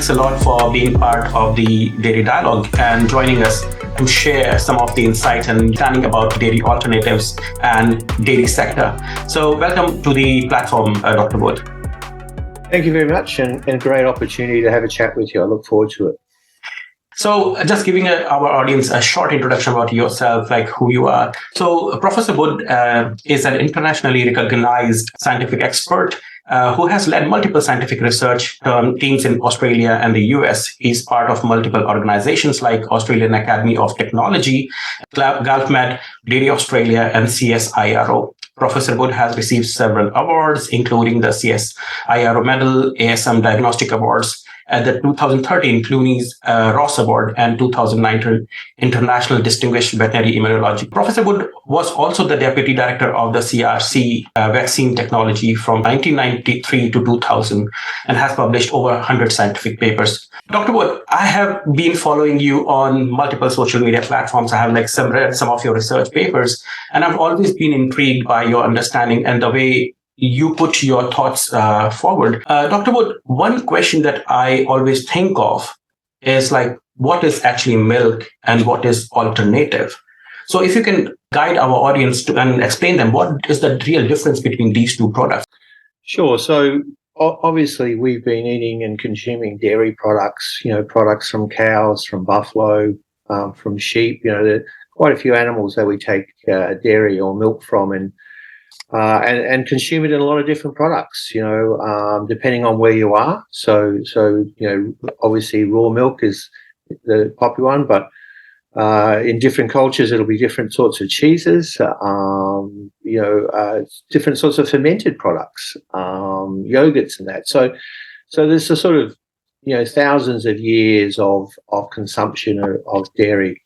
thanks a lot for being part of the Dairy Dialogue and joining us to share some of the insights and understanding about dairy alternatives and dairy sector. So welcome to the platform, Dr. Wood. Thank you very much, and great opportunity to have a chat with you. I look forward to it. So just giving our audience a short introduction about yourself, like who you are. So Professor Wood is an internationally recognized scientific expert who has led multiple scientific research teams in Australia and the US. He's part of multiple organizations like Australian Academy of Technology, GulfMed, Dairy Australia, and CSIRO. Professor Wood has received several awards, including the CSIRO Medal, ASM Diagnostic Awards, at the 2013 Clooney's Ross Award and 2019 International Distinguished Veterinary Immunology. Professor Wood was also the Deputy Director of the CRC Vaccine Technology from 1993 to 2000 and has published over 100 scientific papers. Dr. Wood, I have been following you on multiple social media platforms. I have read some of your research papers, and I've always been intrigued by your understanding and the way you put your thoughts forward. Dr. Wood, one question that I always think of is what is actually milk and what is alternative? So if you can guide our audience and explain them, what is the real difference between these two products? Sure. So obviously we've been eating and consuming dairy products, products from cows, from buffalo, from sheep. There are quite a few animals that we take dairy or milk from, and consume it in a lot of different products, depending on where you are. So obviously raw milk is the popular one, but in different cultures, it'll be different sorts of cheeses, different sorts of fermented products, yogurts and that. So there's a sort of, thousands of years of consumption of dairy.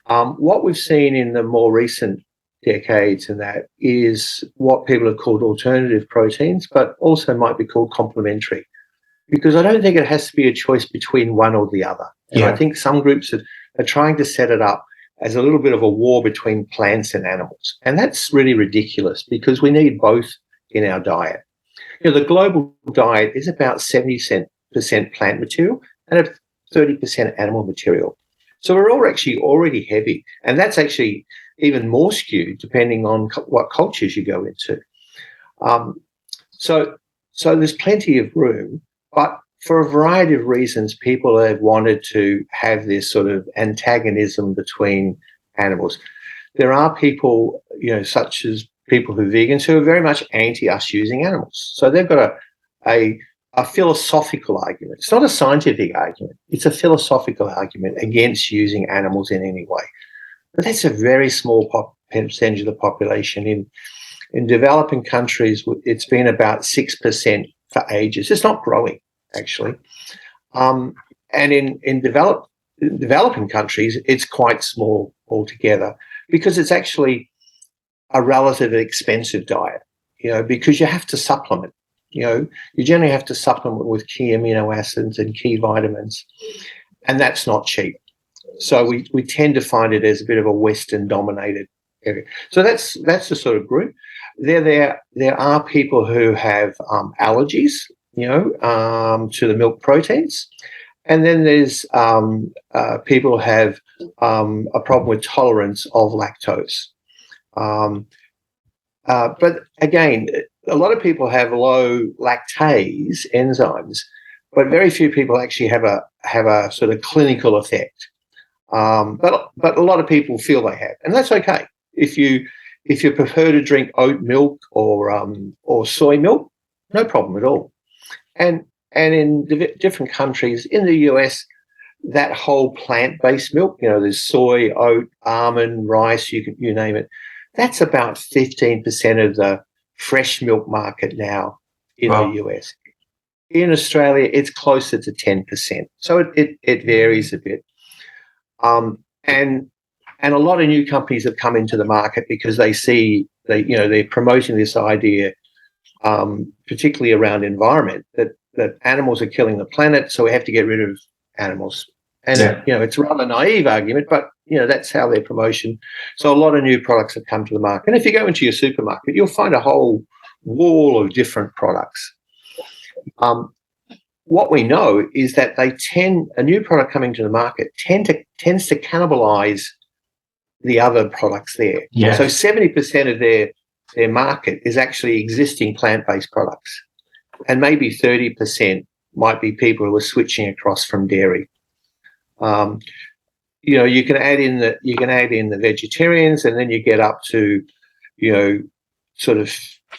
What we've seen in the more recent decades and that is what people have called alternative proteins, but also might be called complementary, because I don't think it has to be a choice between one or the other. And I think some groups are trying to set it up as a little bit of a war between plants and animals. And that's really ridiculous, because we need both in our diet. The global diet is about 70% plant material and 30% animal material. So we're all actually already heavy, and that's actually even more skewed depending on what cultures you go into. So there's plenty of room, but for a variety of reasons, people have wanted to have this sort of antagonism between animals. There are people, such as people who are vegans, who are very much anti us using animals. So they've got a philosophical argument. It's not a scientific argument. It's a philosophical argument against using animals in any way. But that's a very small percentage of the population. In developing countries, it's been about 6% for ages. It's not growing, actually. And in developing countries, it's quite small altogether, because it's actually a relatively expensive diet, because you have to supplement. You generally have to supplement with key amino acids and key vitamins, and that's not cheap. So we tend to find it as a bit of a Western-dominated area. So that's the sort of group. There are people who have allergies, to the milk proteins, and then there's people who have a problem with tolerance of lactose. But again, a lot of people have low lactase enzymes, but very few people actually have a sort of clinical effect. But a lot of people feel they have, and that's okay. If you prefer to drink oat milk or soy milk, no problem at all. And in different countries, in the US, that whole plant-based milk, there's soy, oat, almond, rice, you name it. That's about 15% of the fresh milk market now in the US. In Australia, it's closer to 10%. So it varies a bit. And a lot of new companies have come into the market because they see they're promoting this idea, particularly around environment, that animals are killing the planet, so we have to get rid of animals. And it's a rather naive argument, but that's how their promotion. So a lot of new products have come to the market. And if you go into your supermarket, you'll find a whole wall of different products. what we know is that a new product coming to the market tends to cannibalize the other products there. Yes. So 70% of their market is actually existing plant-based products, and maybe 30% might be people who are switching across from dairy. You can add in the vegetarians, and then you get up to, sort of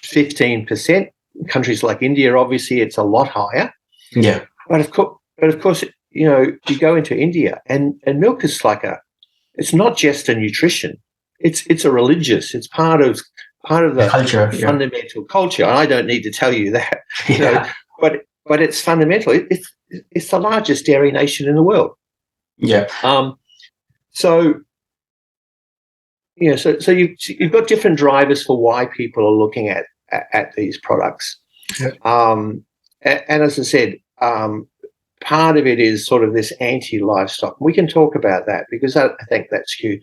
15%. In countries like India, obviously, it's a lot higher. Yeah. But of course, you go into India, and milk is it's not just a nutrition. It's a religious. It's part of the culture, fundamental culture. I don't need to tell you that. Yeah. But it's fundamental. It's the largest dairy nation in the world. Yeah. So you've got different drivers for why people are looking at these products. Yeah. And as I said, part of it is sort of this anti-livestock. We can talk about that because I think that's skewed.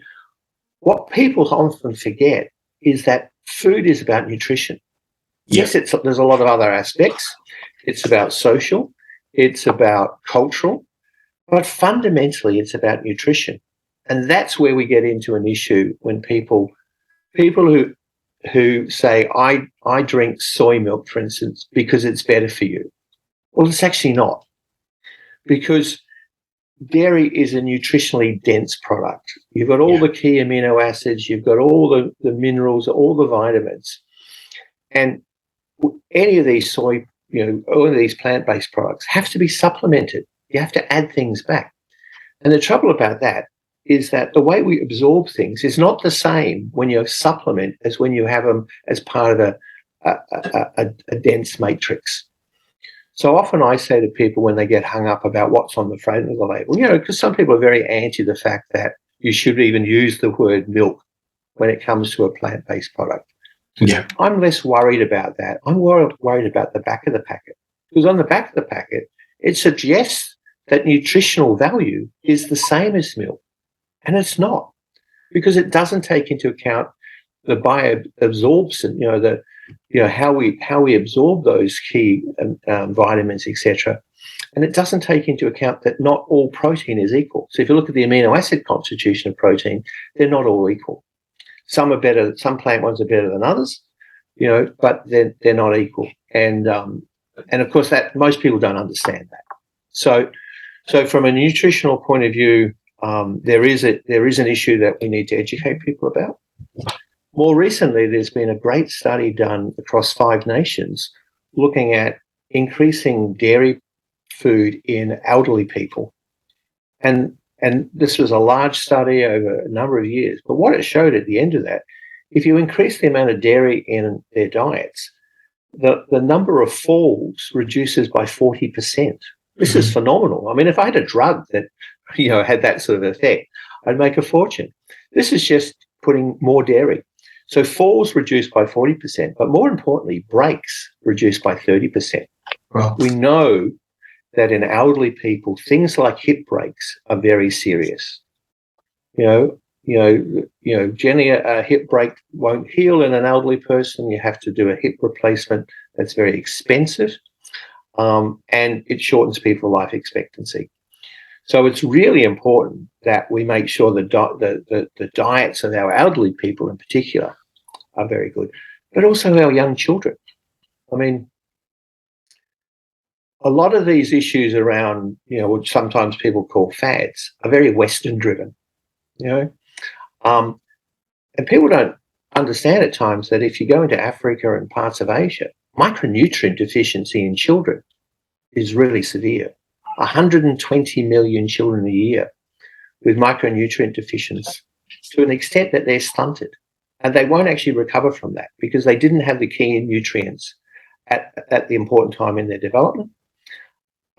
What people often forget is that food is about nutrition. Yeah. Yes, there's a lot of other aspects. It's about social, it's about cultural, but fundamentally it's about nutrition. And that's where we get into an issue when people who say, I drink soy milk, for instance, because it's better for you. Well, it's actually not, because dairy is a nutritionally dense product. You've got all the key amino acids, you've got all the minerals, all the vitamins. And any of these all of these plant-based products have to be supplemented. You have to add things back. And the trouble about that is that the way we absorb things is not the same when you supplement as when you have them as part of a dense matrix. So often I say to people when they get hung up about what's on the front of the label, because some people are very anti the fact that you should even use the word milk when it comes to a plant-based product. Yeah. I'm less worried about that. I'm worried about the back of the packet, because on the back of the packet, it suggests that nutritional value is the same as milk, and it's not, because it doesn't take into account the bioabsorption, how we absorb those key vitamins, etc. And it doesn't take into account that not all protein is equal. So if you look at the amino acid constitution of protein, they're not all equal. Some are better. Some plant ones are better than others, but they're not equal. And of course that most people don't understand that. So from a nutritional point of view, there is an issue that we need to educate people about. More recently, there's been a great study done across 5 nations looking at increasing dairy food in elderly people. And this was a large study over a number of years. But what it showed at the end of that, if you increase the amount of dairy in their diets, the number of falls reduces by 40%. This is phenomenal. I mean, if I had a drug that, had that sort of effect, I'd make a fortune. This is just putting more dairy. So falls reduced by 40%, but more importantly, breaks reduced by 30%. Wow. We know that in elderly people, things like hip breaks are very serious. Generally a hip break won't heal in an elderly person. You have to do a hip replacement that's very expensive, and it shortens people's life expectancy. So it's really important that we make sure the diets of our elderly people in particular are very good, but also our young children. I mean, a lot of these issues around, which sometimes people call fads, are very Western driven, and people don't understand at times that if you go into Africa and parts of Asia, micronutrient deficiency in children is really severe. 120 million children a year with micronutrient deficiency, to an extent that they're stunted, and they won't actually recover from that because they didn't have the key nutrients at the important time in their development.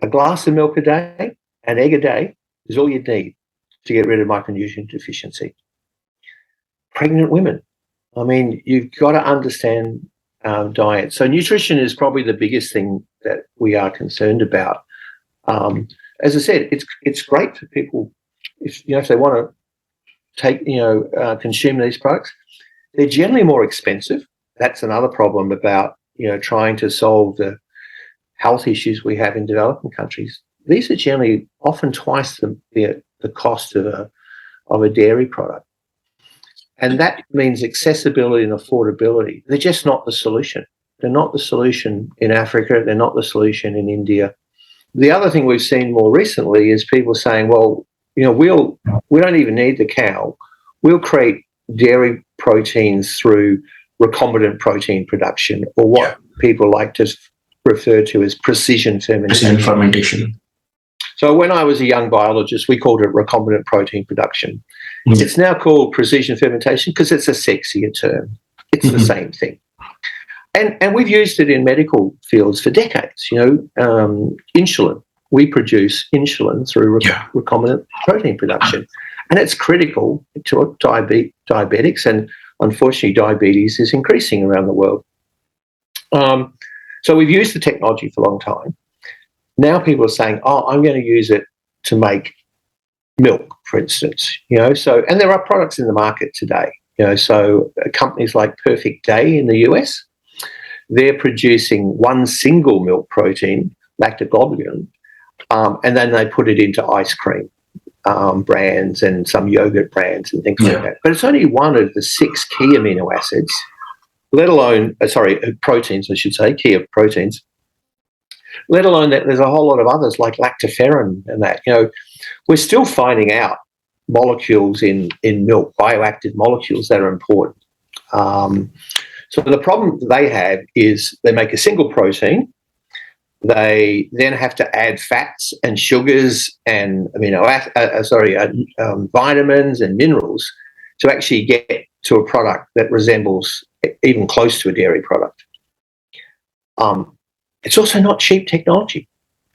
A glass of milk a day, an egg a day is all you need to get rid of micronutrient deficiency. Pregnant women, I mean, you've got to understand diet. So nutrition is probably the biggest thing that we are concerned about. As I said, it's great for people if they want to take consume these products. They're generally more expensive. That's another problem about trying to solve health issues we have in developing countries, these are generally often twice the cost of a dairy product. And that means accessibility and affordability. They're just not the solution. They're not the solution in Africa. They're not the solution in India. The other thing we've seen more recently is people saying, well, we don't even need the cow. We'll create dairy proteins through recombinant protein production, or what people like to refer to as precision fermentation. So when I was a young biologist, we called it recombinant protein production. Mm-hmm. It's now called precision fermentation because it's a sexier term. It's the same thing. And we've used it in medical fields for decades. Insulin. We produce insulin through recombinant protein production. And it's critical to diabetics, and unfortunately diabetes is increasing around the world. So we've used the technology for a long time. Now people are saying, I'm going to use it to make milk, for instance. And there are products in the market today. So companies like Perfect Day in the US, they're producing one single milk protein, lactoglobulin, and then they put it into ice cream brands and some yogurt brands and things like that. But it's only one of the 6 key amino acids, let alone, proteins, I should say, key proteins, let alone that there's a whole lot of others like lactoferrin and that. We're still finding out molecules in milk, bioactive molecules that are important. So the problem they have is they make a single protein. They then have to add fats and sugars and vitamins and minerals to actually get to a product that resembles even close to a dairy product. It's also not cheap technology.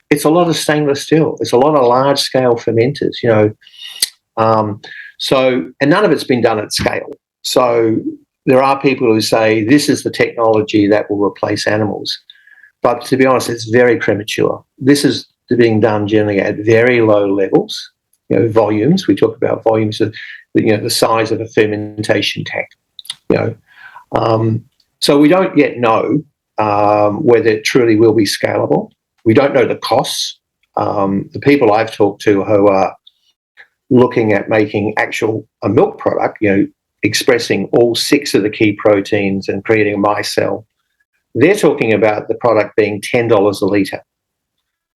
It's a lot of stainless steel. It's a lot of large-scale fermenters, and none of it's been done at scale. So there are people who say this is the technology that will replace animals. But to be honest, it's very premature. This is being done generally at very low levels, volumes. We talk about volumes of, the size of a fermentation tank. So we don't yet know whether it truly will be scalable. We don't know the costs. The people I've talked to who are looking at making a milk product, expressing all 6 of the key proteins and creating a micelle, they're talking about the product being $10 a litre.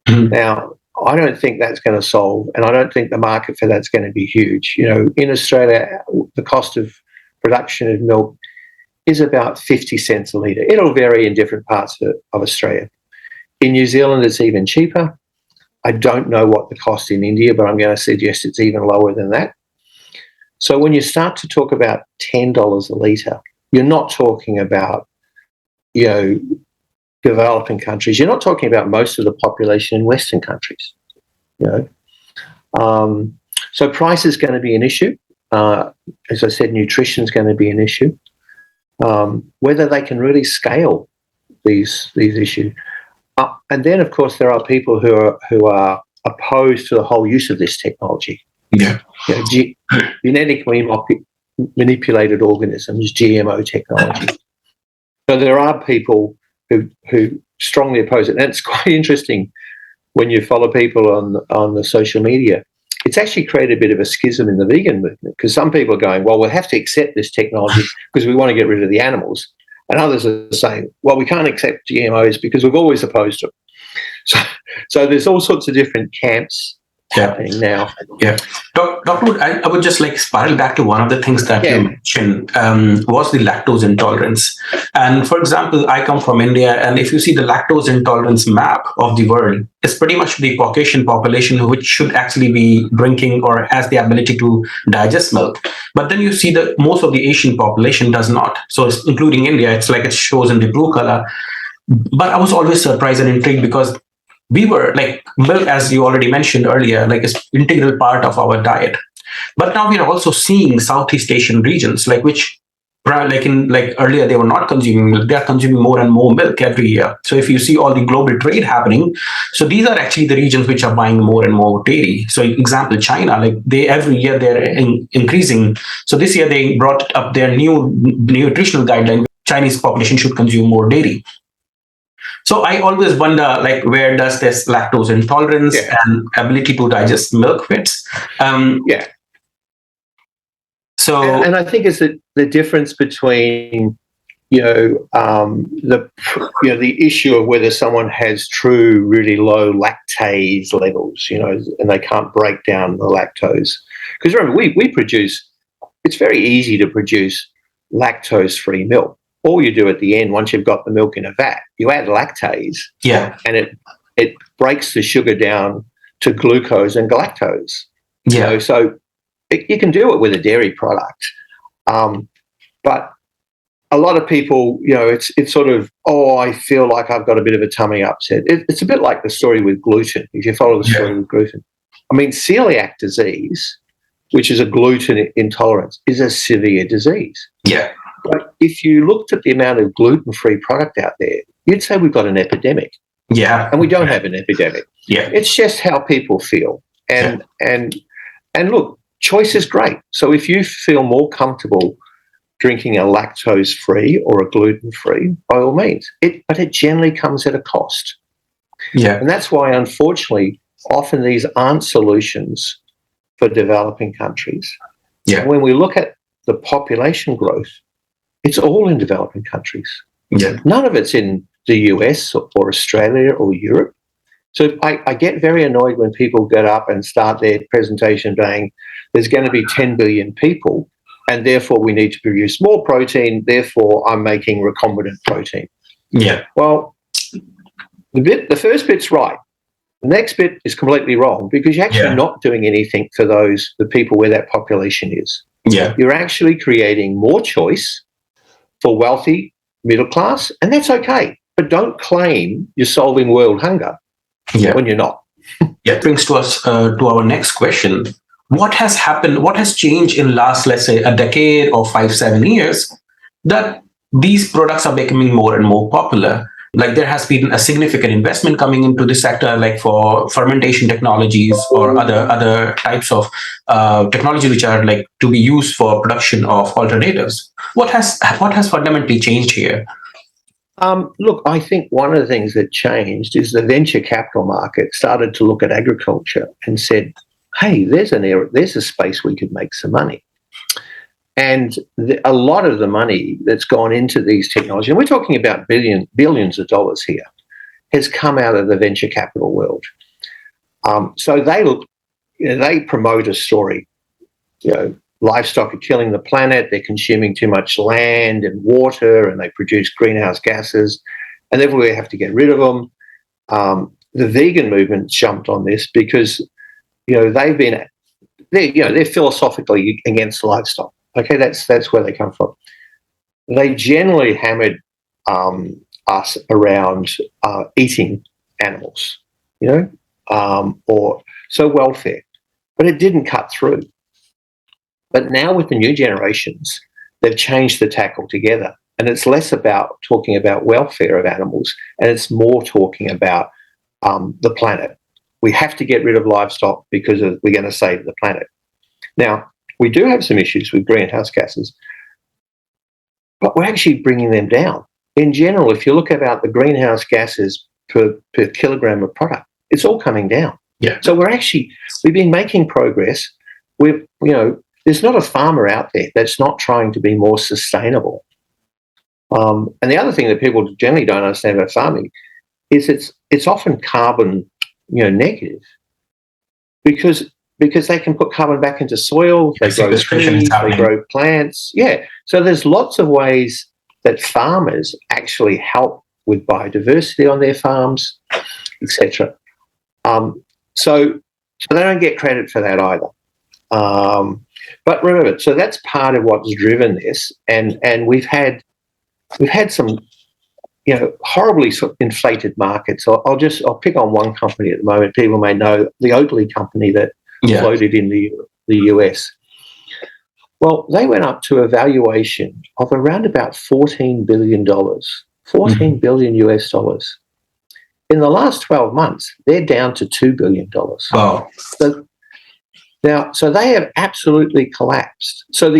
Mm-hmm. Now, I don't think that's going to solve, and I don't think the market for that's going to be huge. In Australia, the cost of production of milk is about 50 cents a litre. It'll vary in different parts of Australia. In New Zealand, it's even cheaper. I don't know what the cost in India, but I'm going to suggest it's even lower than that. So when you start to talk about $10 a litre, you're not talking about, developing countries. You're not talking about most of the population in Western countries. So price is going to be an issue. As I said, nutrition is going to be an issue. Whether they can really scale these issues. And then, of course, there are people who are opposed to the whole use of this technology. Yeah. Genetically manipulated organisms, GMO technology. So there are people who strongly oppose it. And it's quite interesting when you follow people on the social media. It's actually created a bit of a schism in the vegan movement, because some people are going, well, we'll have to accept this technology because we want to get rid of the animals. And others are saying, well, we can't accept GMOs because we've always opposed them. So there's all sorts of different camps happening now. Yeah. Dr. Wood, I would just spiral back to one of the things that you mentioned was the lactose intolerance. And for example, I come from India, and if you see the lactose intolerance map of the world, it's pretty much the Caucasian population which should actually be drinking or has the ability to digest milk. But then you see that most of the Asian population does not. So it's, including India, it's like it shows in the blue color. But I was always surprised and intrigued because we were milk, as you already mentioned earlier, is integral part of our diet. But now we are also seeing Southeast Asian regions, which earlier they were not consuming milk. They are consuming more and more milk every year. So if you see all the global trade happening, so these are actually the regions which are buying more and more dairy. So example, China, they every year they're increasing. So this year they brought up their new nutritional guideline. Chinese population should consume more dairy. So I always wonder, like, where does this lactose intolerance and ability to digest milk fits? Yeah. So, and I think it's the difference between the issue of whether someone has true really low lactase levels, and they can't break down the lactose. Because remember, we produce. It's very easy to produce lactose-free milk. All you do at the end, once you've got the milk in a vat, you add lactase, and it breaks the sugar down to glucose and galactose. So you can do it with a dairy product, but a lot of people, it's sort of, I feel like I've got a bit of a tummy upset. It's a bit like the story with gluten. If you follow the story with gluten, I mean, celiac disease, which is a gluten intolerance, is a severe disease. Yeah. But if you looked at the amount of gluten-free product out there, you'd say we've got an epidemic. Yeah. And we don't have an epidemic. Yeah. It's just how people feel. And look, choice is great. So if you feel more comfortable drinking a lactose-free or a gluten-free, by all means. But it generally comes at a cost. Yeah. And that's why, unfortunately, often these aren't solutions for developing countries. Yeah. And when we look at the population growth, it's all in developing countries. Yeah. None of it's in the US or Australia or Europe. So I get very annoyed when people get up and start their presentation saying there's going to be 10 billion people, and therefore we need to produce more protein, therefore I'm making recombinant protein. Yeah. Well, the first bit's right. The next bit is completely wrong because you're actually not doing anything for the people where that population is. Yeah. You're actually creating more choice for wealthy middle class, and that's okay. But don't claim you're solving world hunger when you're not. Yeah, brings to us to our next question. What has happened? What has changed in last, let's say, a decade or 5-7 years that these products are becoming more and more popular? Like there has been a significant investment coming into this sector, like for fermentation technologies or other types of technology which are like to be used for production of alternatives. What has fundamentally changed here? Look, I think one of the things that changed is the venture capital market started to look at agriculture and said, hey, there's a space we could make some money. And a lot of the money that's gone into these technologies, and we're talking about billions of dollars here, has come out of the venture capital world. So they promote a story. Livestock are killing the planet, they're consuming too much land and water, and they produce greenhouse gases, and therefore we have to get rid of them. The vegan movement jumped on this because they're philosophically against livestock. Okay, that's where they come from. They generally hammered us around eating animals, or welfare, but it didn't cut through. But now with the new generations, they've changed the tack altogether, and it's less about talking about welfare of animals, and it's more talking about the planet. We have to get rid of livestock because we're going to save the planet. Now, we do have some issues with greenhouse gases, but we're actually bringing them down. In general, if you look about the greenhouse gases per kilogram of product, it's all coming down. Yeah. So we've been making progress. There's not a farmer out there that's not trying to be more sustainable. And the other thing that people generally don't understand about farming is it's often carbon negative because they can put carbon back into soil, they grow trees, they grow plants. Yeah. So there's lots of ways that farmers actually help with biodiversity on their farms, etc. So they don't get credit for that either. But remember, so that's part of what's driven this, and we've had some horribly sort of inflated markets. I'll pick on one company at the moment. People may know the Oatly company that floated in the US. Well, they went up to a valuation of around about $14 billion, $14 billion US dollars. In the last 12 months, they're down to $2 billion. Wow. So they have absolutely collapsed. So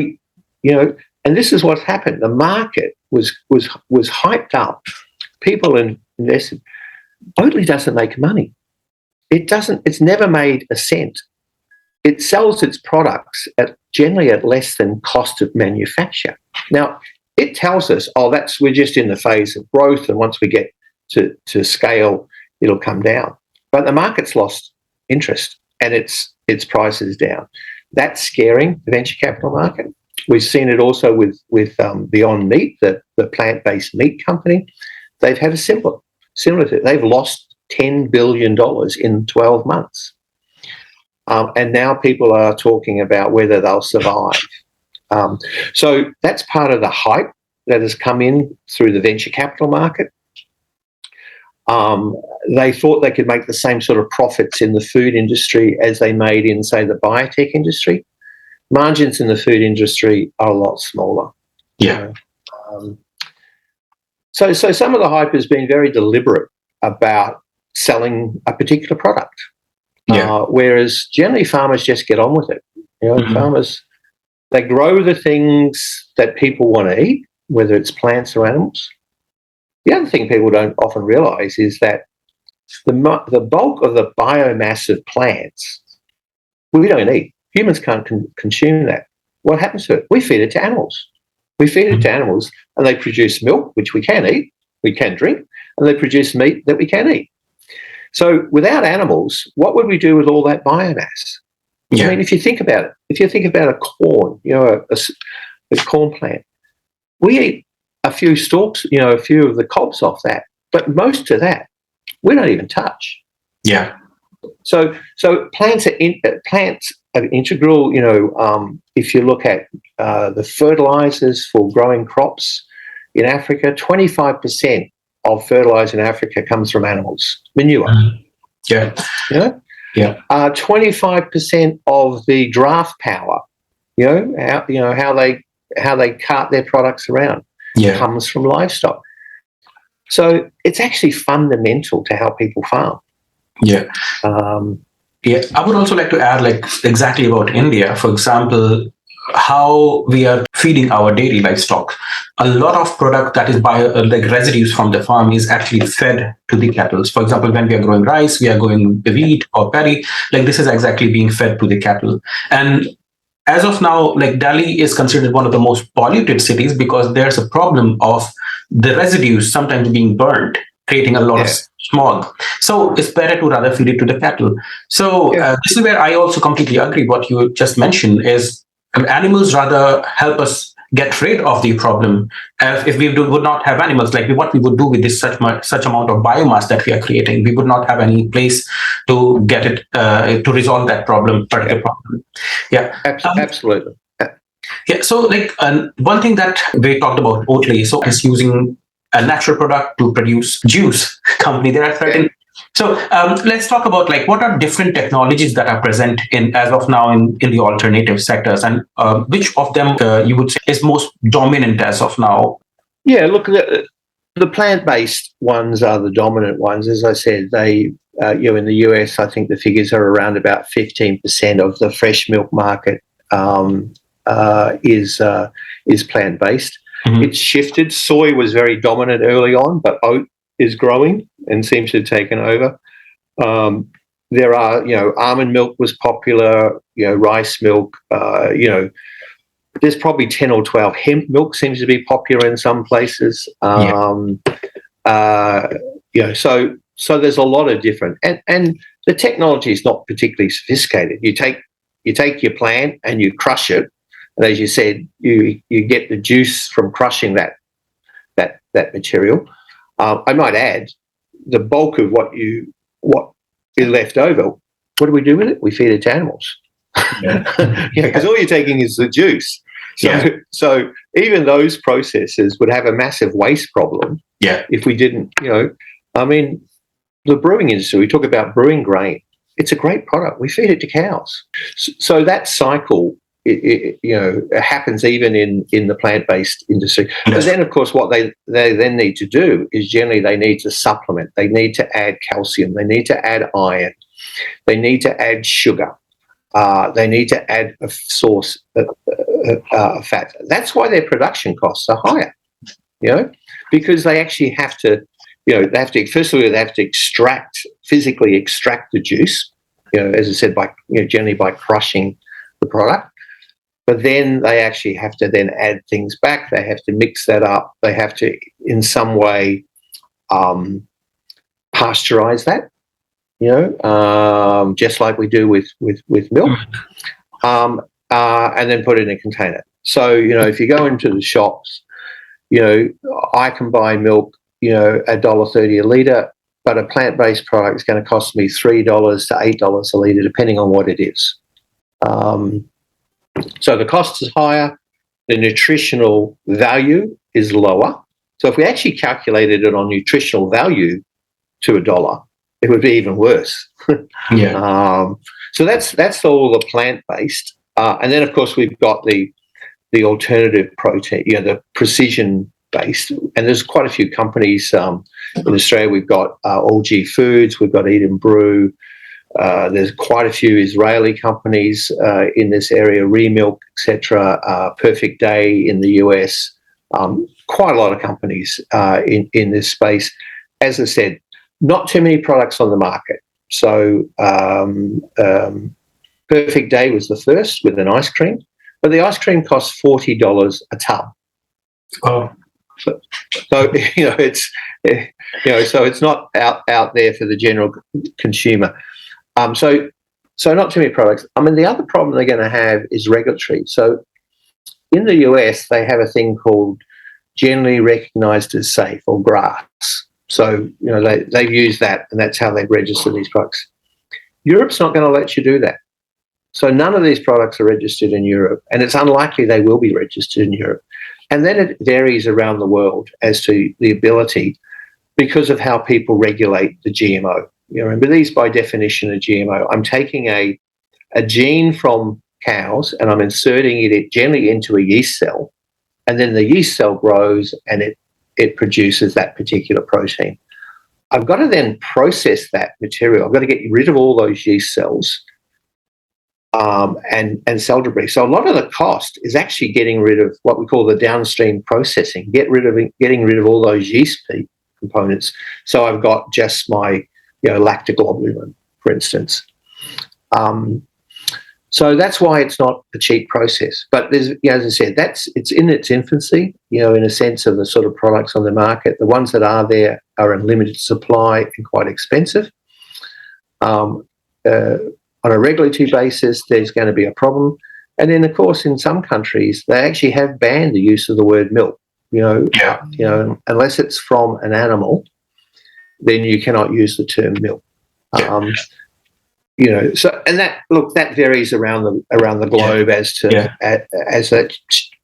and this is what's happened. The market was hyped up. People invested. Oatly doesn't make money. It's never made a cent. It sells its products generally at less than cost of manufacture. Now, it tells us, we're just in the phase of growth, and once we get to scale, it'll come down. But the market's lost interest, and its price is down. That's scaring the venture capital market. We've seen it also with Beyond Meat, the plant-based meat company. They've had a similar to they've lost $10 billion in 12 months. And now people are talking about whether they'll survive. So that's part of the hype that has come in through the venture capital market. They thought they could make the same sort of profits in the food industry as they made in, say, the biotech industry. Margins in the food industry are a lot smaller. Yeah. So some of the hype has been very deliberate about selling a particular product. Yeah. Whereas generally farmers just get on with it. Farmers, they grow the things that people want to eat, whether it's plants or animals. The other thing people don't often realise is that the bulk of the biomass of plants we don't eat. Humans can't consume that. What happens to it? We feed it to animals. We feed it to animals, and they produce milk, which we can eat, we can drink, and they produce meat that we can eat. So without animals, what would we do with all that biomass? Yeah. I mean, if you think about it, if you think about a corn, a corn plant, we eat a few stalks, a few of the cobs off that, but most of that we don't even touch. Yeah. So plants are integral. If you look at the fertilizers for growing crops in Africa, 25% of fertilizer in Africa comes from animals, manure. Yeah. Yeah. 25% of the draft power, how they cart their products around, comes from livestock. So it's actually fundamental to how people farm. Yeah. I would also like to add, exactly about India, for example, how we are feeding our dairy livestock. A lot of product that is residues from the farm is actually fed to the cattle. For example, when we are growing rice, we are growing wheat or paddy. This is exactly being fed to the cattle. And as of now, Delhi is considered one of the most polluted cities because there's a problem of the residues sometimes being burned, creating a lot of smog. So it's better to rather feed it to the cattle. So this is where I also completely agree. What you just mentioned is animals rather help us get rid of the problem. If we would not have animals, what we would do with this such amount of biomass that we are creating, we would not have any place to get it to resolve that particular problem. Yeah, absolutely. Yeah. So, one thing that we talked about Oatly, so is using a natural product to produce juice company. There are certain. So let's talk about what are different technologies that are present as of now in the alternative sectors, and which of them you would say is most dominant as of now? Yeah, look, the plant-based ones are the dominant ones. As I said, they in the US, I think the figures are around about 15% of the fresh milk market is plant-based. Mm-hmm. It's shifted. Soy was very dominant early on, but oat is growing and seems to have taken over. There are, almond milk was popular, rice milk, there's probably 10 or 12. Hemp milk seems to be popular in some places. So there's a lot of different, and the technology is not particularly sophisticated. You take your plant and you crush it, and as you said, you get the juice from crushing that material. I might add, the bulk of what is left over, what do we do with it? We feed it to animals. Because all you're taking is the juice. So even those processes would have a massive waste problem if we didn't, the brewing industry, we talk about brewing grain. It's a great product. We feed it to cows. So that cycle, it happens even in the plant-based industry. But then, of course, what they then need to do is generally they need to supplement. They need to add calcium. They need to add iron. They need to add sugar. They need to add a source of fat. That's why their production costs are higher, because they actually have to they have to, first of all, they have to physically extract the juice, as I said, generally by crushing the product. But then they actually have to then add things back. They have to mix that up. They have to, in some way, pasteurize that, just like we do with milk, and then put it in a container. So, if you go into the shops, I can buy milk, $1.30 a litre, but a plant-based product is going to cost me $3 to $8 a litre, depending on what it is. So the cost is higher, the nutritional value is lower. So if we actually calculated it on nutritional value to $1, it would be even worse. So that's all the plant-based. And then, of course, we've got the alternative protein, the precision-based. And there's quite a few companies in Australia. We've got All G Foods, we've got Eat and Brew. There's quite a few Israeli companies in this area, Remilk, etc. Perfect Day in the US. Quite a lot of companies in this space. As I said, not too many products on the market. So Perfect Day was the first with an ice cream, but the ice cream costs $40 a tub. Oh. So it's so it's not out there for the general consumer. So not too many products. I mean, the other problem they're going to have is regulatory. So in the US, they have a thing called generally recognised as safe, or GRAS. So they've used that, and that's how they register these products. Europe's not going to let you do that. So none of these products are registered in Europe, and it's unlikely they will be registered in Europe. And then it varies around the world as to the ability, because of how people regulate the GMO. Remember, these by definition are GMO. I'm taking a gene from cows and I'm inserting it generally into a yeast cell, and then the yeast cell grows and it produces that particular protein. I've got to then process that material. I've got to get rid of all those yeast cells and cell debris. So a lot of the cost is actually getting rid of what we call the downstream processing, getting rid of all those yeast components. So I've got just my lactoglobulin, for instance. So that's why it's not a cheap process. But there's, as I said, it's in its infancy, in a sense of the sort of products on the market. The ones that are there are in limited supply and quite expensive. On a regulatory basis, there's going to be a problem. And then, of course, in some countries, they actually have banned the use of the word milk. Unless it's from an animal, then you cannot use the term milk. So, and that varies around the globe as to as a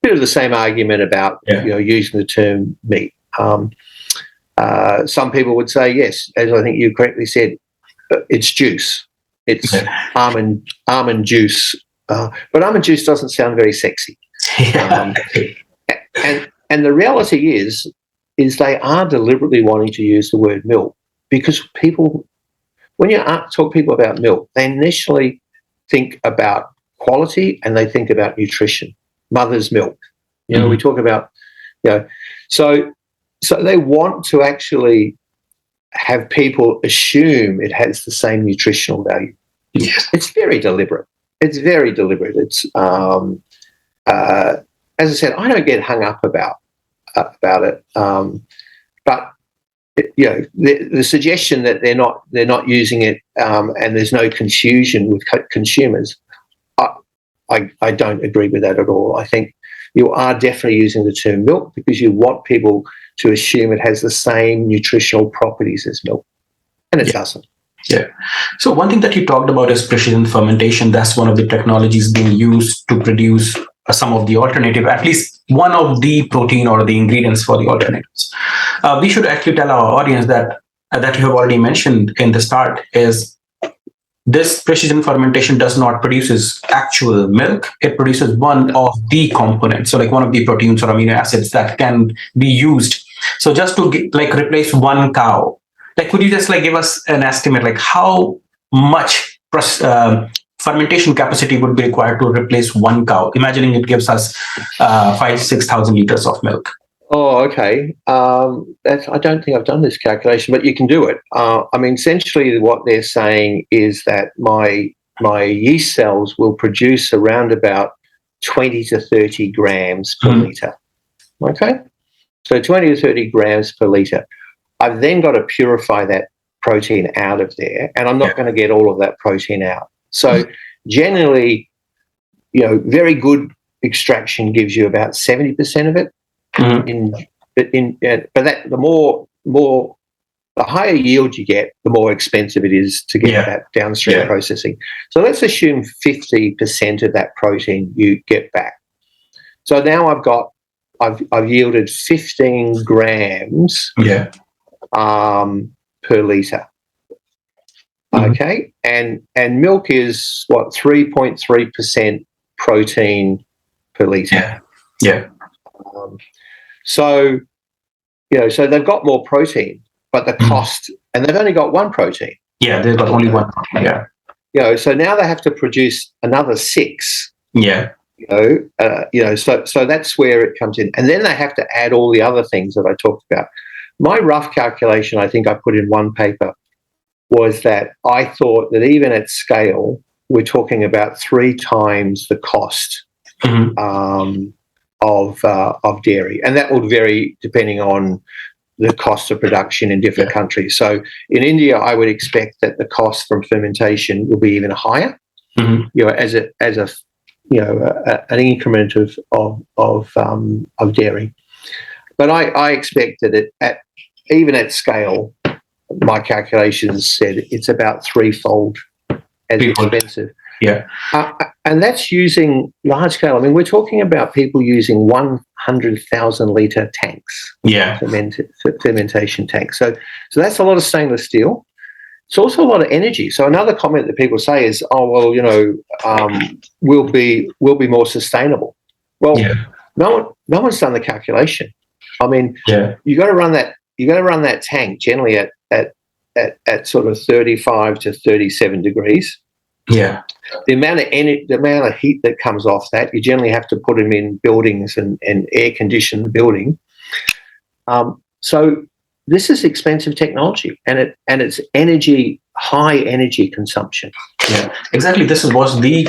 bit of the same argument about using the term meat. Some people would say yes, as I think you correctly said, it's juice. It's almond juice, but almond juice doesn't sound very sexy. And the reality is they are deliberately wanting to use the word milk, because people, when you talk people about milk, they initially think about quality and they think about nutrition. Mother's milk, we talk about, so they want to actually have people assume it has the same nutritional value. Yes. It's very deliberate. It's as I said, I don't get hung up about it. But the suggestion that they're not using it and there's no confusion with consumers, I don't agree with that at all. I think you are definitely using the term milk because you want people to assume it has the same nutritional properties as milk, and it doesn't. Yeah. So one thing that you talked about is precision fermentation. That's one of the technologies being used to produce some of the alternative, at least one of the protein or the ingredients for the alternatives. We should actually tell our audience that you have already mentioned in the start is this precision fermentation does not produce actual milk. It produces one of the components, so like one of the proteins or amino acids that can be used. So just to replace one cow, could you just give us an estimate, how much fermentation capacity would be required to replace one cow, imagining it gives us 5,000-6,000 liters of milk? Oh, okay. I don't think I've done this calculation, but you can do it. I mean, essentially, what they're saying is that my yeast cells will produce around about 20 to 30 grams per litre. Okay, so 20 to 30 grams per litre. I've then got to purify that protein out of there, and I'm not going to get all of that protein out. So generally, very good extraction gives you about 70% of it. But that the higher yield you get, the more expensive it is to get that downstream processing. So let's assume 50% of that protein you get back. So now I've yielded 15 grams per litre. Okay, and milk is what, 3.3% protein per litre. So so they've got more protein, but the cost, and they've only got one protein. Yeah, they've got only one protein. So now they have to produce another 6. So that's where it comes in, and then they have to add all the other things that I talked about. My rough calculation, I think I put in one paper, was that I thought that even at scale, we're talking about 3 times the cost of dairy, and that would vary depending on the cost of production in different countries. So in India, I would expect that the cost from fermentation will be even higher. As an increment of dairy. But I expect that even at scale, my calculations said it's about threefold as expensive. And that's using large scale. I mean, we're talking about people using 100,000 litre tanks, fermentation tanks. So that's a lot of stainless steel. It's also a lot of energy. So another comment that people say is, "Oh, well, we'll be more sustainable." Well, no one's done the calculation. I mean, you got to run that. You got to run that tank generally at sort of 35 to 37 degrees. The amount of heat that comes off that, you generally have to put them in buildings and air condition the building. So this is expensive technology, and it's high energy consumption. Exactly. This was the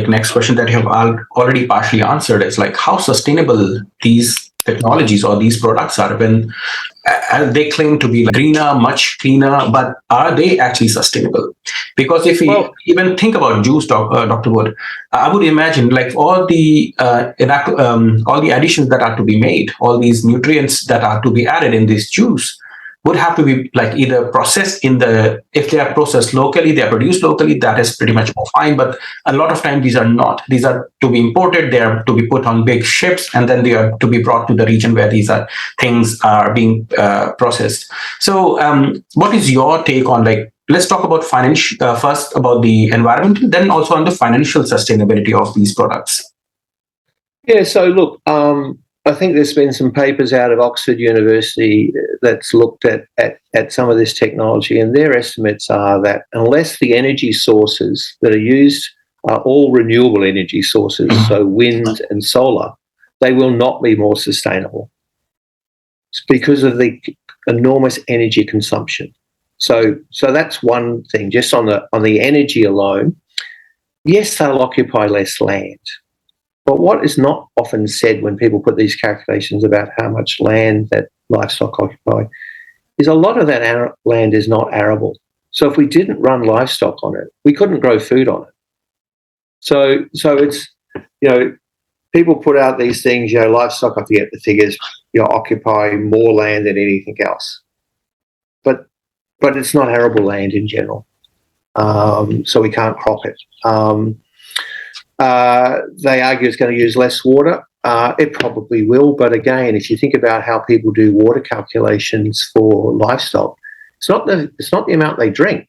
next question that you have already partially answered. It's like how sustainable these technologies or these products are when they claim to be greener, much cleaner, but are they actually sustainable? Because if we even think about juice, Dr. Wood, I would imagine all the additions that are to be made, all these nutrients that are to be added in this juice would have to be either processed if they are processed locally, they are produced locally, that is pretty much more fine. But a lot of times these are not. These are to be imported, they are to be put on big ships, and then they are to be brought to the region where these things are being processed. So what is your take on let's talk about first about the environment, then also on the financial sustainability of these products. So look, I think there's been some papers out of Oxford University that's looked at some of this technology, and their estimates are that unless the energy sources that are used are all renewable energy sources, so wind and solar, they will not be more sustainable. It's because of the enormous energy consumption. So that's one thing. Just on the energy alone, yes, they'll occupy less land. But what is not often said when people put these calculations about how much land that livestock occupy is a lot of that land is not arable. So if we didn't run livestock on it, we couldn't grow food on it. So it's, people put out these things, livestock, I forget the figures, occupy more land than anything else. But it's not arable land in general. So we can't crop it. They argue it's going to use less water. It probably will, but again, if you think about how people do water calculations for livestock, it's not the amount they drink.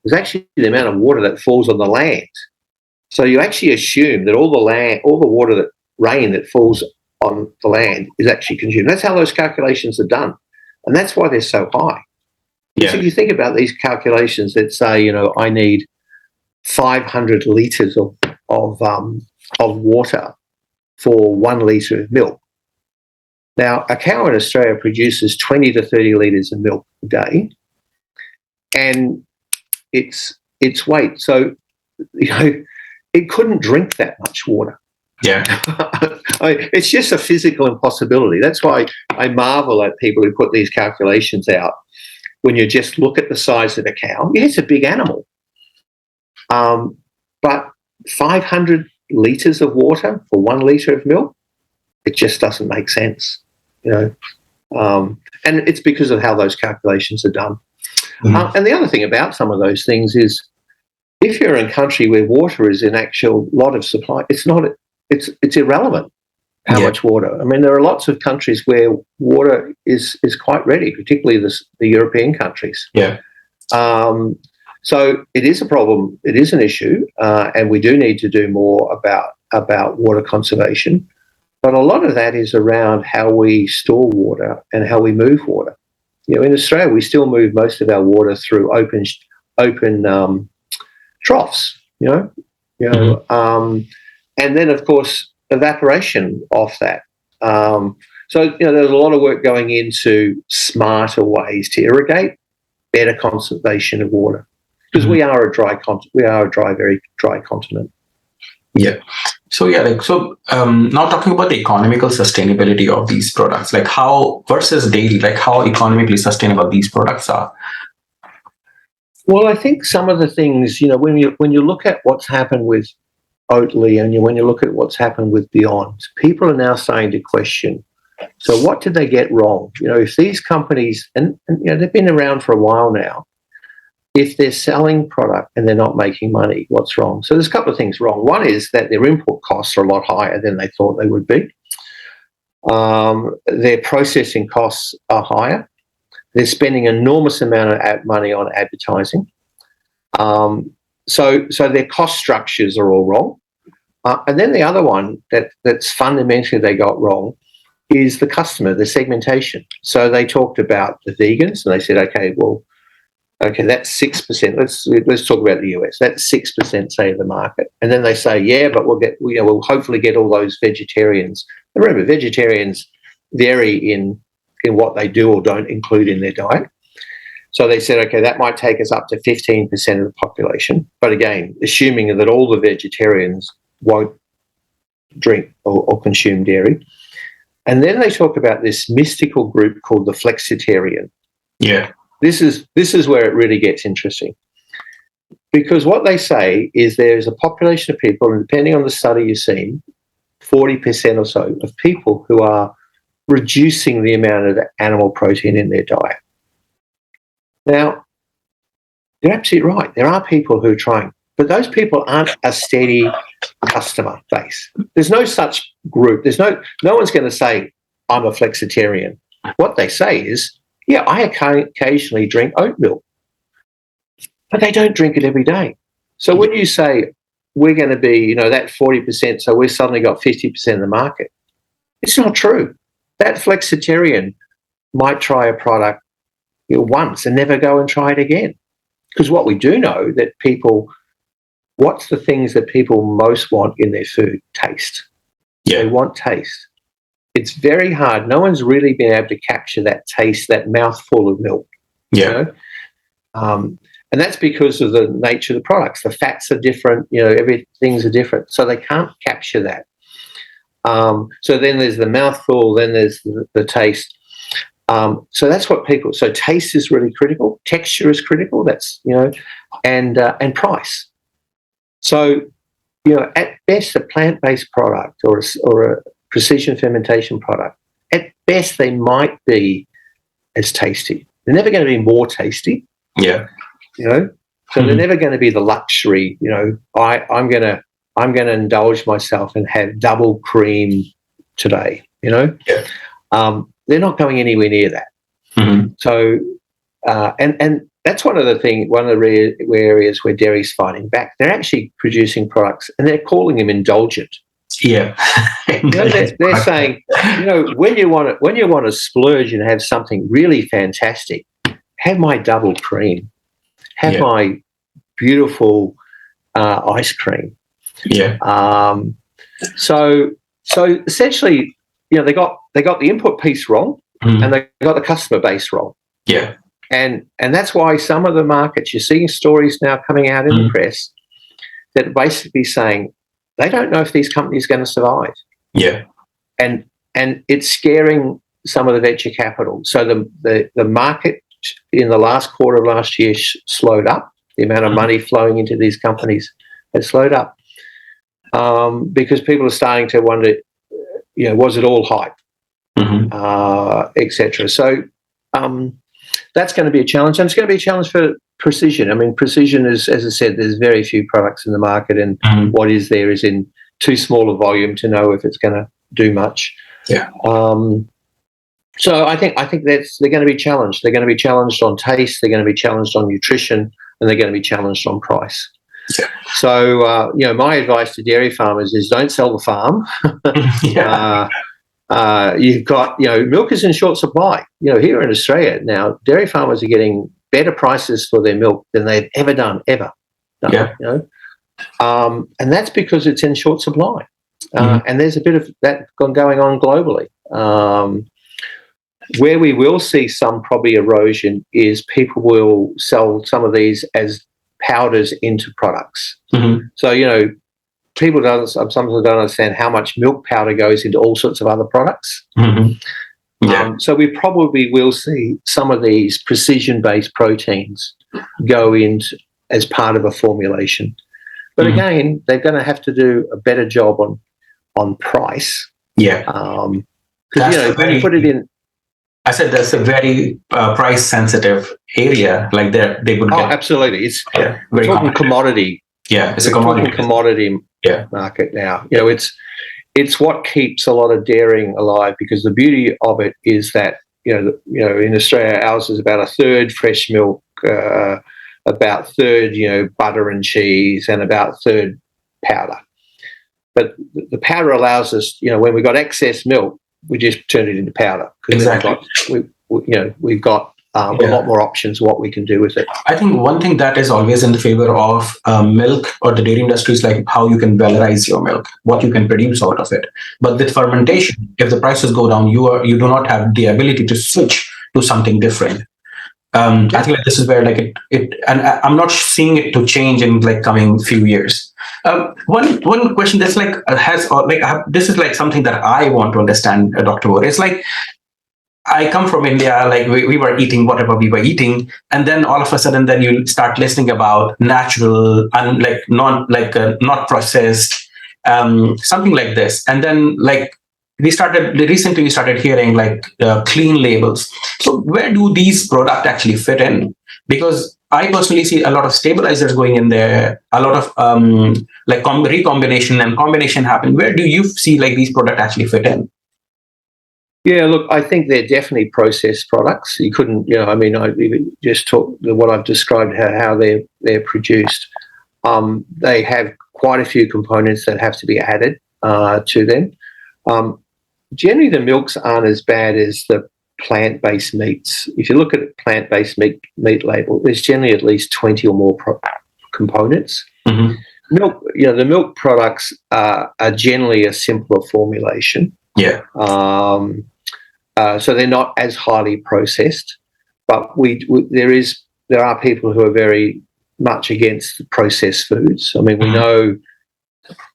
It's actually the amount of water that falls on the land. So you actually assume that all the rain that falls on the land is actually consumed. That's how those calculations are done, and that's why they're so high. So if you think about these calculations that say, I need 500 litres of water for 1 litre of milk. Now, a cow in Australia produces 20 to 30 litres of milk a day, and its weight. So, it couldn't drink that much water. Yeah. It's just a physical impossibility. That's why I marvel at people who put these calculations out. When you just look at the size of the cow, yeah, it's a big animal. But 500 litres of water for 1 litre of milk, it just doesn't make sense, and it's because of how those calculations are done. And the other thing about some of those things is, if you're in a country where water is in actual lot of supply, it's irrelevant how much water. I mean, there are lots of countries where water is quite ready, particularly the European countries. Yeah. So it is a problem. It is an issue, and we do need to do more about water conservation. But a lot of that is around how we store water and how we move water. In Australia, we still move most of our water through open troughs. And then, of course, evaporation off that. So there's a lot of work going into smarter ways to irrigate, better conservation of water, because we are a very dry continent. Yeah. So now talking about the economical sustainability of these products, like how versus daily, like how economically sustainable these products are. Well, I think some of the things, when you look at what's happened with Oatly and when you look at what's happened with Beyond, people are now starting to question, so what did they get wrong? If these companies, and they've been around for a while now, if they're selling product and they're not making money, what's wrong? So there's a couple of things wrong. One is that their input costs are a lot higher than they thought they would be. Their processing costs are higher. They're spending an enormous amount of money on advertising. So their cost structures are all wrong. And then the other one that's fundamentally they got wrong is the customer, the segmentation. So they talked about the vegans, and they said, okay, that's 6%. Let's talk about the US. That's 6%, say, of the market. And then they say, yeah, but we'll hopefully get all those vegetarians. And remember, vegetarians vary in what they do or don't include in their diet. So they said, okay, that might take us up to 15% of the population. But again, assuming that all the vegetarians won't drink or consume dairy. And then they talk about this mystical group called the flexitarian. Yeah. This is where it really gets interesting. Because what they say is there's a population of people, and depending on the study you've seen, 40% or so of people who are reducing the amount of animal protein in their diet. Now, you're absolutely right. There are people who are trying, but those people aren't a steady customer base. There's no such group. No one's going to say, I'm a flexitarian. What they say is, yeah, I occasionally drink oat milk, but they don't drink it every day. So when you say we're going to be, that 40%, so we've suddenly got 50% of the market, it's not true. That flexitarian might try a product once and never go and try it again. Because what we do know that what's the things that people most want in their food? Taste. Yeah. They want taste. It's very hard. No one's really been able to capture that taste, that mouthful of milk. Yeah. And that's because of the nature of the products. The fats are different, everything's are different. So they can't capture that. So then there's the mouthful, then there's the taste. So that's what so taste is really critical. Texture is critical. That's, and price. So, at best, a plant-based product or a precision fermentation product, at best, they might be as tasty. They're never going to be more tasty. Yeah. So they're never going to be the luxury, I'm going to indulge myself and have double cream today, Yeah. They're not going anywhere near that. Mm-hmm. So, and that's one of the areas where dairy's fighting back. They're actually producing products and they're calling them indulgent. Yeah. They're saying, when you want to splurge and have something really fantastic, have my double cream, have my beautiful ice cream. Yeah. So essentially, they got got the input piece wrong, and they got the customer base wrong. Yeah. And that's why some of the markets, you're seeing stories now coming out in the press that are basically saying they don't know if these companies are going to survive. Yeah. And it's scaring some of the venture capital. So the market in the last quarter of last year slowed up. The amount of money flowing into these companies has slowed up because people are starting to wonder, was it all hype, etc. So that's going to be a challenge, and it's going to be a challenge for precision. I mean, precision is, as I said, there's very few products in the market, and what is there is in too small a volume to know if it's going to do much. Yeah. So I think they're going to be challenged. They're going to be challenged on taste. They're going to be challenged on nutrition, and they're going to be challenged on price. Yeah. So my advice to dairy farmers is don't sell the farm. You've got milk is in short supply. Here in Australia now, dairy farmers are getting better prices for their milk than they've ever done. And that's because it's in short supply. And there's a bit of that going on globally. Where we will see some probably erosion is people will sell some of these as powders into products. So, people sometimes don't understand how much milk powder goes into all sorts of other products. So we probably will see some of these precision-based proteins go in as part of a formulation. But again, they're going to have to do a better job on price. Yeah. Because, when you put it in... I said that's a very price-sensitive area. Like they would get... Oh, absolutely. It's very talking commodity. Yeah, it's a commodity market now. It's what keeps a lot of dairying alive, because the beauty of it is that in Australia, ours is about a third fresh milk, about third butter and cheese, and about third powder. But the powder allows us, when we've got excess milk, we just turn it into powder. Exactly. We've got a lot more options what we can do with it. I think one thing that is always in the favor of milk or the dairy industry is like how you can valorize your milk, what you can produce out of it. But with fermentation, if the prices go down, you do not have the ability to switch to something different. I think this is where it and I'm not seeing it to change in coming few years. One question that's this is something that I want to understand, Dr. Moore. It's I come from India, we were eating whatever we were eating, and then all of a sudden, then you start listening about natural and not processed, something like this, and then we started hearing clean labels. So where do these products actually fit in? Because I personally see a lot of stabilizers going in there, a lot of recombination and combination happen. Where do you see these products actually fit in? Yeah, look, I think they're definitely processed products. You couldn't, I just talk what I've described how they're produced. They have quite a few components that have to be added to them. Generally, the milks aren't as bad as the plant-based meats. If you look at a plant-based meat label, there's generally at least 20 or more components. Milk, the milk products are generally a simpler formulation. Yeah. So they're not as highly processed, but there are people who are very much against processed foods. I mean,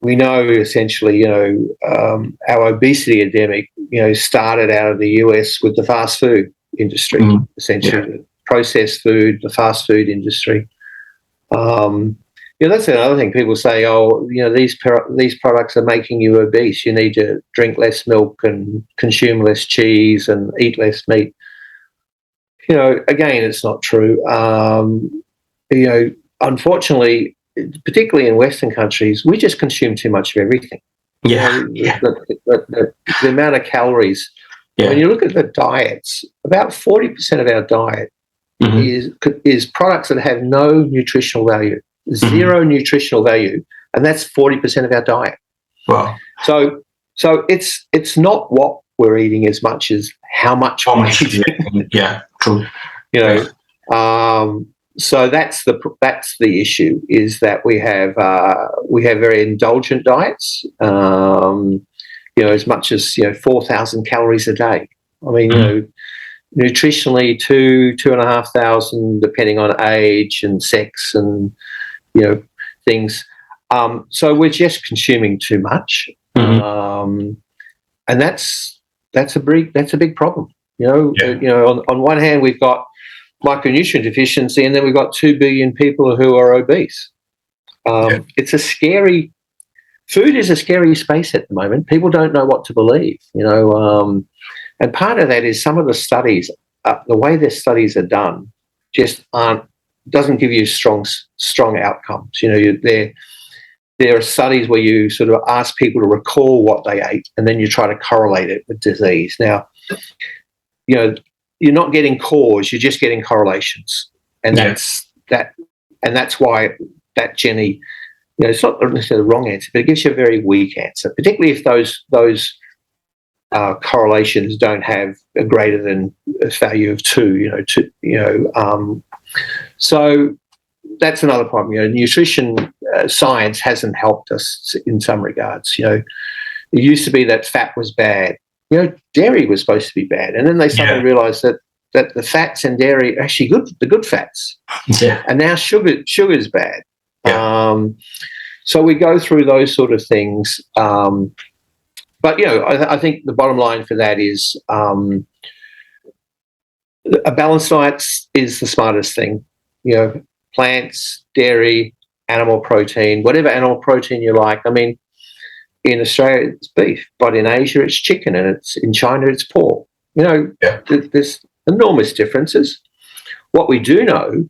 we know essentially, our obesity epidemic, started out of the US with the fast food industry, essentially, processed food, the fast food industry. That's another thing. People say, these products are making you obese. You need to drink less milk and consume less cheese and eat less meat. Again, it's not true. Unfortunately, particularly in Western countries, we just consume too much of everything. The amount of calories. When you look at the diets, about 40% of our diet is products that have no nutritional value. Zero nutritional value, and that's 40% of our diet. Wow! So it's not what we're eating as much as how much we're eating. Yeah, true. So that's the issue, is that we have very indulgent diets. as much as 4,000 calories a day. I mean, nutritionally 2,500, depending on age and sex and things. So we're just consuming too much, and that's a big problem. On one hand we've got micronutrient deficiency, and then we've got 2 billion people who are obese. It's a scary. Food is a scary space at the moment. People don't know what to believe, and part of that is some of the studies, the way their studies are done, just doesn't give you strong outcomes. There are studies where you sort of ask people to recall what they ate, and then you try to correlate it with disease. Now, you're not getting cause; you're just getting correlations, and that's why that Jenny. It's not necessarily the wrong answer, but it gives you a very weak answer, particularly if those correlations don't have a greater than a value of 2. So that's another problem. Nutrition science hasn't helped us in some regards. It used to be that fat was bad. Dairy was supposed to be bad, and then they suddenly realised that the fats in dairy are actually good, the good fats. And now sugar's bad. So we go through those sort of things. But, I think the bottom line for that is a balanced diet is the smartest thing. Plants, dairy, animal protein, whatever animal protein you like. I mean, in Australia it's beef, but in Asia it's chicken, and in China it's pork. There's enormous differences. What we do know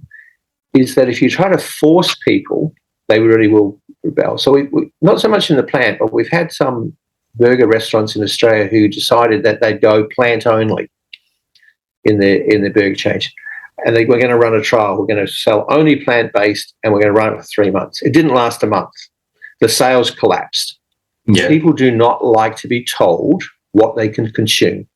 is that if you try to force people, they really will rebel. So we not so much in the plant, but we've had some burger restaurants in Australia who decided that they'd go plant only in their burger change. And we're going to run a trial. We're going to sell only plant-based, and we're going to run it for 3 months. It didn't last a month. The sales collapsed. People do not like to be told what they can consume.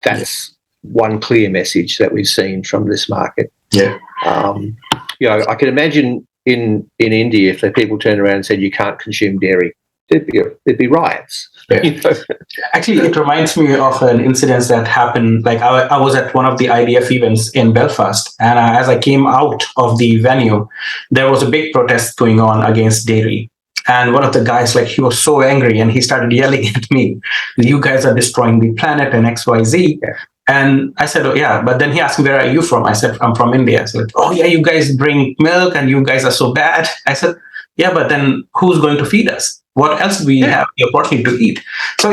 That's one clear message that we've seen from this market. I can imagine in India, if the people turned around and said you can't consume dairy, there'd be riots. Actually, it reminds me of an incident that happened. Like I was at one of the IDF events in Belfast, and as I came out of the venue, there was a big protest going on against dairy. And one of the guys, he was so angry, and he started yelling at me, "You guys are destroying the planet," and XYZ. And I said, "Oh yeah," but then he asked me, "Where are you from?" I said, "I'm from India." I said, "Oh yeah, you guys bring milk, and you guys are so bad." I said, "Yeah, but then who's going to feed us? What else do we have the opportunity to eat?" So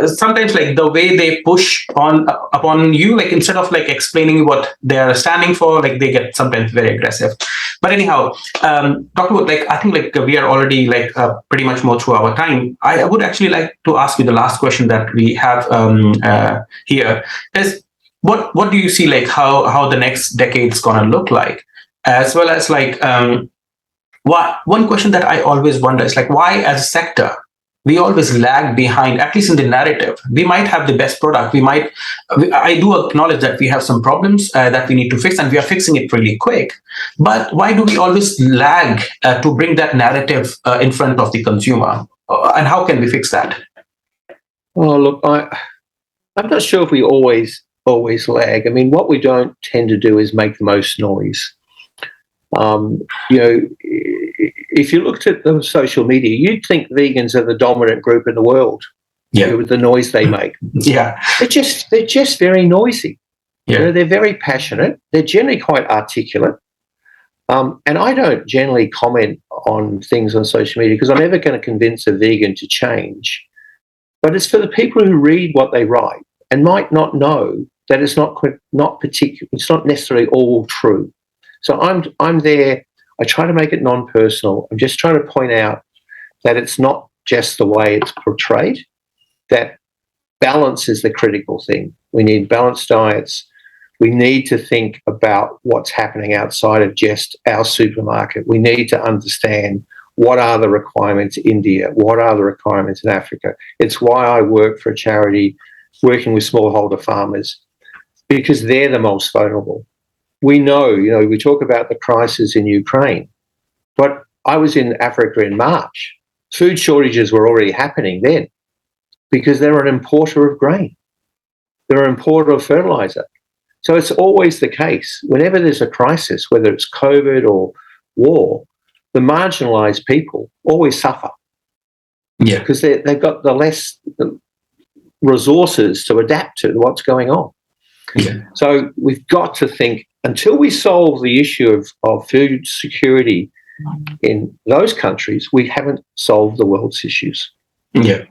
sometimes the way they push upon you, instead of explaining what they are standing for, they get sometimes very aggressive. But anyhow, talk about I think we are already pretty much more through our time. I would actually like to ask you the last question that we have here is what do you see how the next decade is gonna look like, as well as one question that I always wonder is why as a sector we always lag behind, at least in the narrative. We might have the best product. I do acknowledge that we have some problems that we need to fix, and we are fixing it really quick. But why do we always lag to bring that narrative in front of the consumer? And how can we fix that? Well, look, I'm not sure if we always lag. I mean, what we don't tend to do is make the most noise. If you looked at the social media, you'd think vegans are the dominant group in the world. With the noise they make. They're just very noisy. They're very passionate. They're generally quite articulate. And I don't generally comment on things on social media because I'm never going to convince a vegan to change. But it's for the people who read what they write and might not know that it's not necessarily all true. So I'm there. I try to make it non-personal. I'm just trying to point out that it's not just the way it's portrayed, that balance is the critical thing. We need balanced diets. We need to think about what's happening outside of just our supermarket. We need to understand what are the requirements in India, what are the requirements in Africa. It's why I work for a charity working with smallholder farmers, because they're the most vulnerable. We know, we talk about the crisis in Ukraine, but I was in Africa in March. Food shortages were already happening then. because they're an importer of grain. They're an importer of fertilizer. So it's always the case. Whenever there's a crisis, whether it's COVID or war, the marginalised people always suffer. Yeah. Because they've got the less resources to adapt to what's going on. Yeah. So we've got to think, until we solve the issue of food security in those countries, we haven't solved the world's issues. Yeah.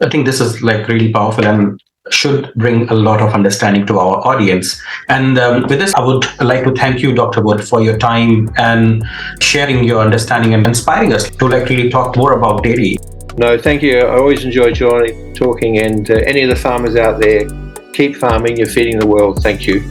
I think this is like really powerful and should bring a lot of understanding to our audience. And with this, I would like to thank you, Dr. Wood, for your time and sharing your understanding and inspiring us to like really talk more about dairy. No, thank you. I always enjoy talking, and any of the farmers out there, keep farming. You're feeding the world. Thank you.